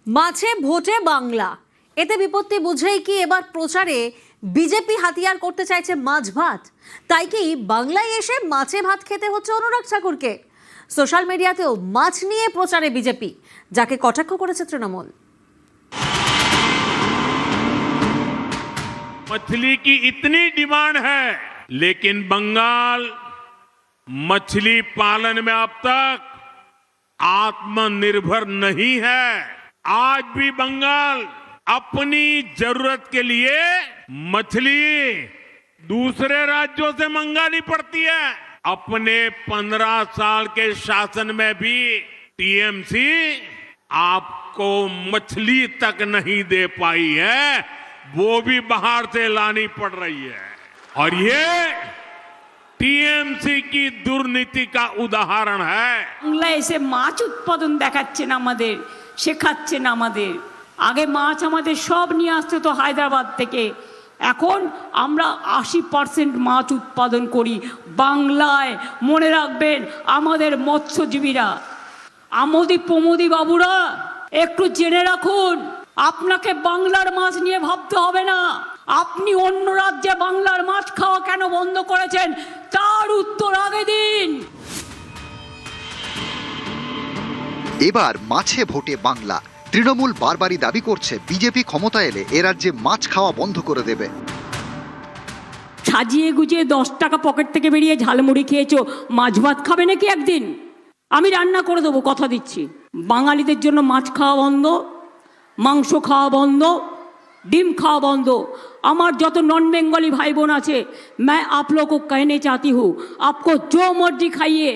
মাছে ভোটে বাংলা, এতে বিপত্তি বুঝেই কি এবার প্রচারে বিজেপি হাতিয়ার করতে চাইছে মাছ ভাত? তাই কি বাংলায় এসে মাছে ভাত খেতে হচ্ছে অনুরাগ ঠাকুরকে? সোশ্যাল মিডিয়াতেও মাছ নিয়ে প্রচারে বিজেপি, যাকে কটাক্ষ করেছে তৃণমূল। मछली की इतनी डिमांड है, लेकिन बंगाल मछली पालन में अब तक आत्मनिर्भर नहीं है। आज भी बंगाल अपनी जरूरत के लिए मछली दूसरे राज्यों से मंगानी पड़ती है। अपने 15 साल के शासन में भी टीएमसी आपको मछली तक नहीं दे पाई है, वो भी बाहर से लानी पड़ रही है। और ये टीएमसी की दुर्नीति का उदाहरण है। বাংলায় এসে মাছ উৎপাদন দেখাচ্ছেন আমাদের, শেখাচ্ছেন আমাদের। আগে মাছ আমাদের সব নিয়ে আসতো তো হায়দ্রাবাদ থেকে, এখন আমরা 80% মাছ উৎপাদন করি বাংলায়। মনে রাখবেন আমাদের মৎস্যজীবীরা, আমোদি প্রমোদি বাবুরা, একটু জেনে রাখুন, আপনাকে বাংলার মাছ নিয়ে ভাবতে হবে না। আপনি অন্য রাজ্যে বাংলার মাছ খাওয়া কেন বন্ধ করেছেন তার উত্তর আগে দিন। এবার মাছে ভোটে বাংলা। তৃণমূল বারবারই দাবি করছে বিজেপি ক্ষমতা এলে এ রাজ্যে মাছ খাওয়া বন্ধ করে দেবে। সাজিয়ে গুজিয়ে 10 টাকা পকেট থেকে বেরিয়ে ঝালমুড়ি খেয়েছো, মাছ ভাত খাবে নাকি একদিন? আমি রান্না করে দেবো, কথা দিচ্ছি। বাঙালিদের জন্য মাছ খাওয়া বন্ধ, মাংস খাওয়া বন্ধ, ডিম খাওয়া বন্ধ। আমার যত নন বেঙ্গলি ভাই বোন আছে, मैं आप लोगों को कहने चाहती हूँ, आपको जो मर्जी खाइए।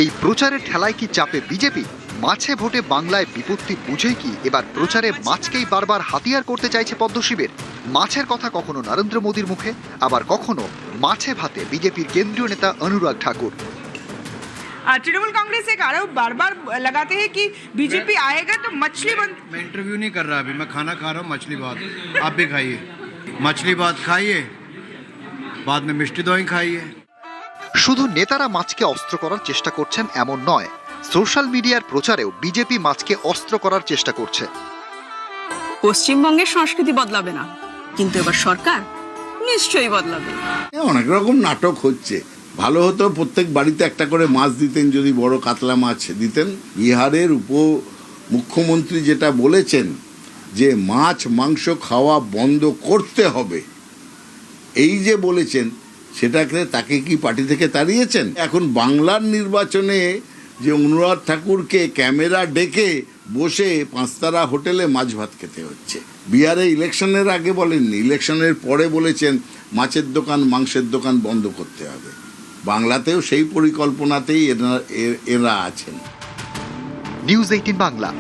এই প্রচারের ঠেলায় কি চাপে বিজেপি? মাছে ভোটে বাংলায় বিপত্তি বুঝেই কি এবার প্রচারে মাছকেই বারবার হাতিয়ার করতে চাইছে পদ্মশিবির? মাছের কথা কখনো নরেন্দ্র মোদীর মুখে, আবার কখনো মাছে ভাতে বিজেপির কেন্দ্রীয় নেতা অনুরাগ ঠাকুর। तृणमूल कांग्रेस एक आरोप बार बार लगाते हैं कि बीजेपी आएगा तो मछली बंद। मैं इंटरव्यू नहीं कर रहा, अभी मैं खाना खा रहा हूँ, मछली भात। आप भी खाइए, मछली भात खाइए, बाद में मिष्टी दही खाइए। শুধু নেতারা মাছকে অস্ত্র করার চেষ্টা করছেন এমন নয়, সোশ্যাল মিডিয়ার প্রচারেও বিজেপি মাছকে অস্ত্র করার চেষ্টা করছে। পশ্চিমবঙ্গের সংস্কৃতি বদলাবে না, কিন্তু এবার সরকার নিশ্চয়ই বদলাবে। অনেক রকম নাটক হচ্ছে। ভালো হতো প্রত্যেক বাড়িতে একটা করে মাছ দিতেন, যদি বড় কাতলা মাছ দিতেন। বিহারের মুখ্যমন্ত্রী যেটা বলেছেন যে মাছ মাংস খাওয়া বন্ধ করতে হবে, এই যে বলেছেন, সেটাকে তাকে কি পার্টি থেকে তাড়িয়েছেন? এখন বাংলার নির্বাচনে যে অনুরাগ ঠাকুরকে ক্যামেরা ডেকে বসে 5 তারা হোটেলে মাছ ভাত খেতে হচ্ছে। বিহারে ইলেকশনের আগে বলেননি, ইলেকশনের পরে বলেছেন মাছের দোকান মাংসের দোকান বন্ধ করতে হবে। বাংলাতেও সেই পরিকল্পনাতেই এরা আছেন। নিউজ 18 বাংলা।